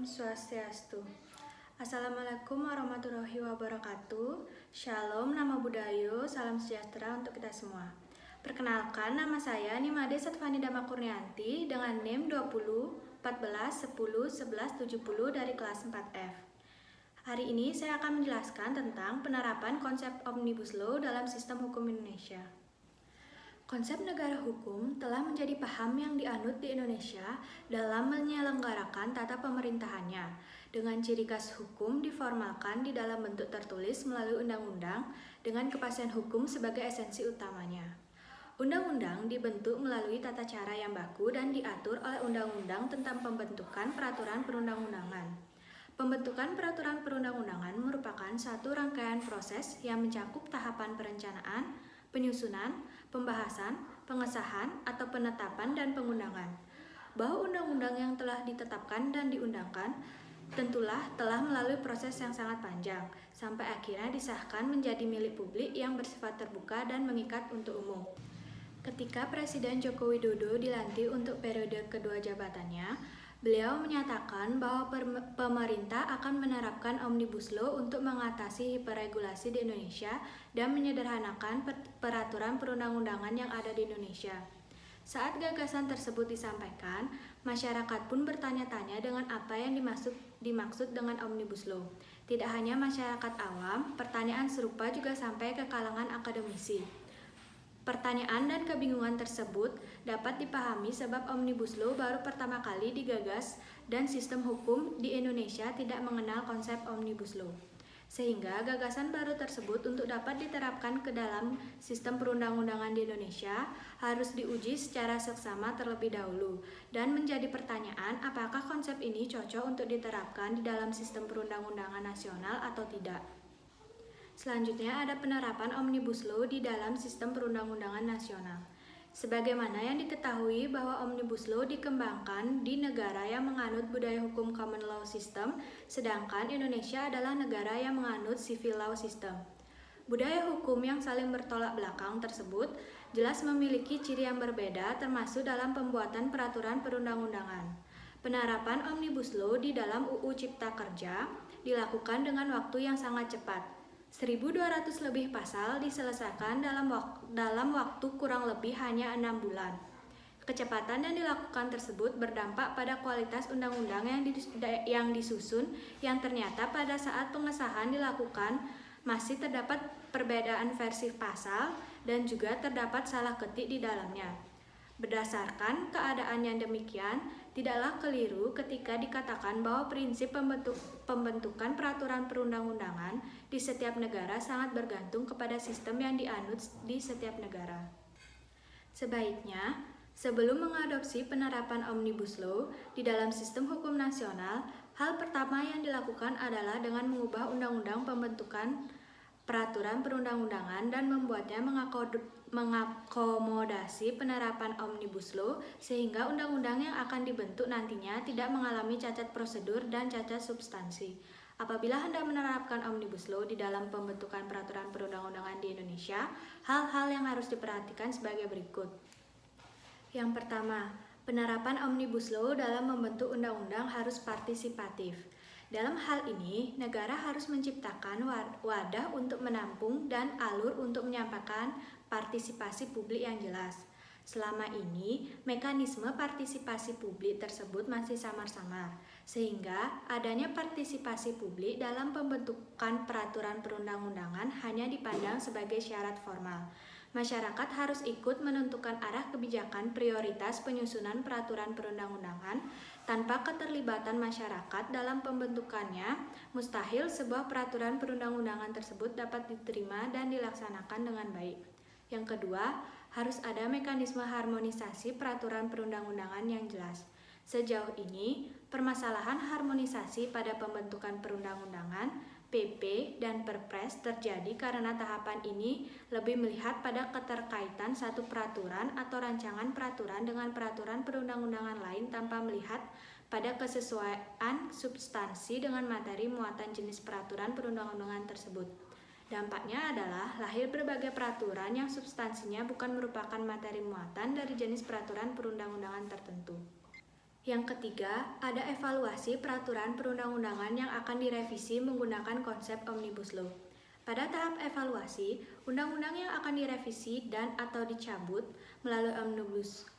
Swastiastu. Assalamualaikum warahmatullahi wabarakatuh. Shalom, nama Budayo, salam sejahtera untuk kita semua. Perkenalkan, nama saya Nimade Satvani Dama Kurnianti dengan NIM 20 14 10 11 70 dari kelas 4F. Hari ini saya akan menjelaskan tentang penerapan konsep Omnibus Law dalam sistem hukum Indonesia. Konsep negara hukum telah menjadi paham yang dianut di Indonesia dalam menyelenggarakan tata pemerintahannya, dengan ciri khas hukum diformalkan di dalam bentuk tertulis melalui undang-undang dengan kepastian hukum sebagai esensi utamanya. Undang-undang dibentuk melalui tata cara yang baku dan diatur oleh undang-undang tentang pembentukan peraturan perundang-undangan. Pembentukan peraturan perundang-undangan merupakan satu rangkaian proses yang mencakup tahapan perencanaan, penyusunan, pembahasan, pengesahan, atau penetapan dan pengundangan. Bahwa undang-undang yang telah ditetapkan dan diundangkan tentulah telah melalui proses yang sangat panjang, sampai akhirnya disahkan menjadi milik publik yang bersifat terbuka dan mengikat untuk umum. Ketika Presiden Joko Widodo dilantik untuk periode kedua jabatannya, beliau menyatakan bahwa pemerintah akan menerapkan Omnibus Law untuk mengatasi hiperregulasi di Indonesia dan menyederhanakan peraturan perundang-undangan yang ada di Indonesia. Saat gagasan tersebut disampaikan, masyarakat pun bertanya-tanya dengan apa yang dimaksud dengan Omnibus Law. Tidak hanya masyarakat awam, pertanyaan serupa juga sampai ke kalangan akademisi. Pertanyaan dan kebingungan tersebut dapat dipahami sebab Omnibus Law baru pertama kali digagas dan sistem hukum di Indonesia tidak mengenal konsep Omnibus Law. Sehingga gagasan baru tersebut untuk dapat diterapkan ke dalam sistem perundang-undangan di Indonesia harus diuji secara seksama terlebih dahulu dan menjadi pertanyaan apakah konsep ini cocok untuk diterapkan di dalam sistem perundang-undangan nasional atau tidak. Selanjutnya ada penerapan Omnibus Law di dalam sistem perundang-undangan nasional. Sebagaimana yang diketahui bahwa Omnibus Law dikembangkan di negara yang menganut budaya hukum common law system, sedangkan Indonesia adalah negara yang menganut civil law system. Budaya hukum yang saling bertolak belakang tersebut jelas memiliki ciri yang berbeda termasuk dalam pembuatan peraturan perundang-undangan. Penerapan Omnibus Law di dalam UU Cipta Kerja dilakukan dengan waktu yang sangat cepat. 1.200 lebih pasal diselesaikan dalam waktu kurang lebih hanya 6 bulan. Kecepatan yang dilakukan tersebut berdampak pada kualitas undang-undang yang disusun yang ternyata pada saat pengesahan dilakukan masih terdapat perbedaan versi pasal dan juga terdapat salah ketik di dalamnya. Berdasarkan keadaan yang demikian, tidaklah keliru ketika dikatakan bahwa prinsip pembentukan peraturan perundang-undangan di setiap negara sangat bergantung kepada sistem yang dianut di setiap negara. Sebaiknya, sebelum mengadopsi penerapan Omnibus Law di dalam sistem hukum nasional, hal pertama yang dilakukan adalah dengan mengubah undang-undang pembentukan peraturan perundang-undangan dan membuatnya mengakomodasi penerapan Omnibus Law sehingga undang-undang yang akan dibentuk nantinya tidak mengalami cacat prosedur dan cacat substansi. Apabila hendak menerapkan Omnibus Law di dalam pembentukan peraturan perundang-undangan di Indonesia, hal-hal yang harus diperhatikan sebagai berikut. Yang pertama, penerapan Omnibus Law dalam membentuk undang-undang harus partisipatif. Dalam hal ini, negara harus menciptakan wadah untuk menampung dan alur untuk menyampaikan partisipasi publik yang jelas. Selama ini, mekanisme partisipasi publik tersebut masih samar-samar, sehingga adanya partisipasi publik dalam pembentukan peraturan perundang-undangan hanya dipandang sebagai syarat formal. Masyarakat harus ikut menentukan arah kebijakan prioritas penyusunan peraturan perundang-undangan. Tanpa keterlibatan masyarakat dalam pembentukannya, mustahil sebuah peraturan perundang-undangan tersebut dapat diterima dan dilaksanakan dengan baik. Yang kedua, harus ada mekanisme harmonisasi peraturan perundang-undangan yang jelas. Sejauh ini, permasalahan harmonisasi pada pembentukan perundang-undangan, PP, dan Perpres terjadi karena tahapan ini lebih melihat pada keterkaitan satu peraturan atau rancangan peraturan dengan peraturan perundang-undangan lain tanpa melihat pada kesesuaian substansi dengan materi muatan jenis peraturan perundang-undangan tersebut. Dampaknya adalah lahir berbagai peraturan yang substansinya bukan merupakan materi muatan dari jenis peraturan perundang-undangan tertentu. Yang ketiga, ada evaluasi peraturan perundang-undangan yang akan direvisi menggunakan konsep Omnibus Law. Pada tahap evaluasi, undang-undang yang akan direvisi dan atau dicabut melalui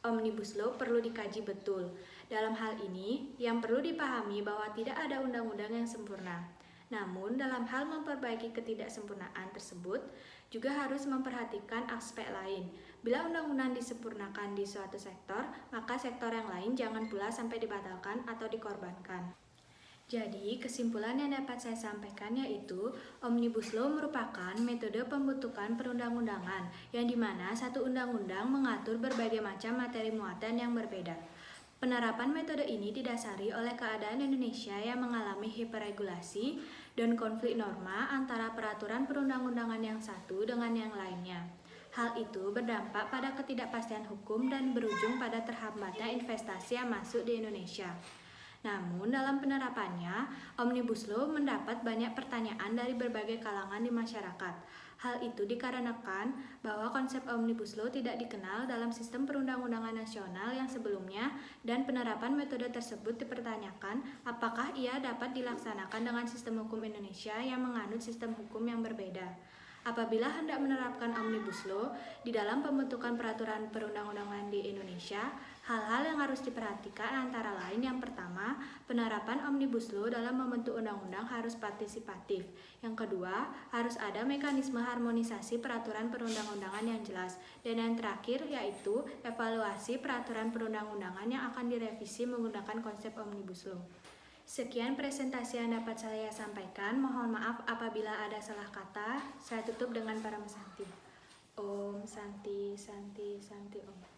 Omnibus Law perlu dikaji betul. Dalam hal ini, yang perlu dipahami bahwa tidak ada undang-undang yang sempurna. Namun, dalam hal memperbaiki ketidaksempurnaan tersebut, juga harus memperhatikan aspek lain. Bila undang-undang disempurnakan di suatu sektor, maka sektor yang lain jangan pula sampai dibatalkan atau dikorbankan. Jadi, kesimpulan yang dapat saya sampaikan yaitu Omnibus Law merupakan metode pembentukan perundang-undangan yang dimana satu undang-undang mengatur berbagai macam materi muatan yang berbeda. Penerapan metode ini didasari oleh keadaan Indonesia yang mengalami hiperregulasi dan konflik norma antara peraturan perundang-undangan yang satu dengan yang lainnya. Hal itu berdampak pada ketidakpastian hukum dan berujung pada terhambatnya investasi yang masuk di Indonesia. Namun, dalam penerapannya, Omnibus Law mendapat banyak pertanyaan dari berbagai kalangan di masyarakat. Hal itu dikarenakan bahwa konsep Omnibus Law tidak dikenal dalam sistem perundang-undangan nasional yang sebelumnya dan penerapan metode tersebut dipertanyakan apakah ia dapat dilaksanakan dengan sistem hukum Indonesia yang menganut sistem hukum yang berbeda. Apabila hendak menerapkan Omnibus Law di dalam pembentukan peraturan perundang-undangan di Indonesia, hal-hal yang harus diperhatikan antara lain yang pertama, penerapan Omnibus Law dalam membentuk undang-undang harus partisipatif. Yang kedua, harus ada mekanisme harmonisasi peraturan perundang-undangan yang jelas. Dan yang terakhir yaitu evaluasi peraturan perundang-undangan yang akan direvisi menggunakan konsep Omnibus Law. Sekian presentasi yang dapat saya sampaikan. Mohon maaf apabila ada salah kata. Saya tutup dengan Param Santi. Om Santi Santi Santi Om.